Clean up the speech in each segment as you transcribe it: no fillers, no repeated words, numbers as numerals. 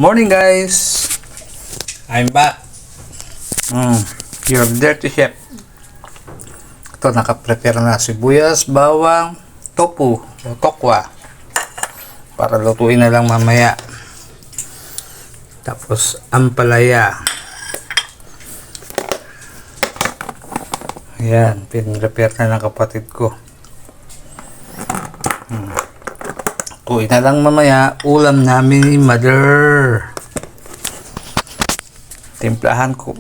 Morning guys! I'm back. Your dirty chef. Ito, nakaprepare na sibuyas, bawang, tofu, o tokwa. Para lutuin na lang mamaya. Tapos, ampalaya. Ayan, pinrepare na ng kapatid ko. Lutuin na lang mamaya. Ulam namin ni Mother. Timplahan ko.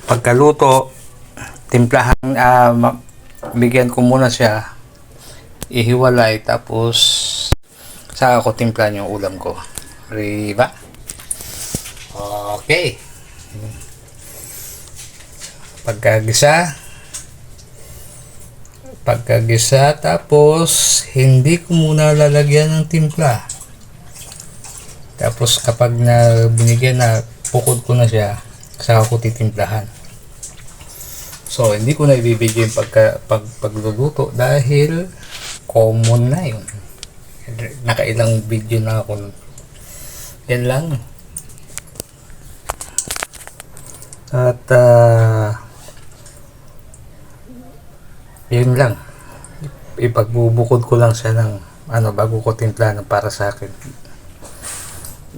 Pagkaluto, timplahan, bigyan ko muna siya. Ihiwalay. Tapos, saka ko timplahan yung ulam ko. Diba? Okay. Pagkagisa, tapos hindi ko muna lalagyan ng timpla. Tapos kapag binigyan na, pukod ko na siya, saka ko titimplahan. So hindi ko na ibibigay pagluluto dahil common na yun. Nakailang video na ako. Yan lang. At yun lang. Ipagbubukod ko lang siya ng bago ko timplahan para sa akin.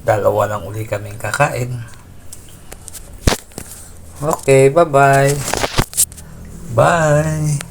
Dalawa lang uli kaming kakain. Okay, bye-bye. Bye.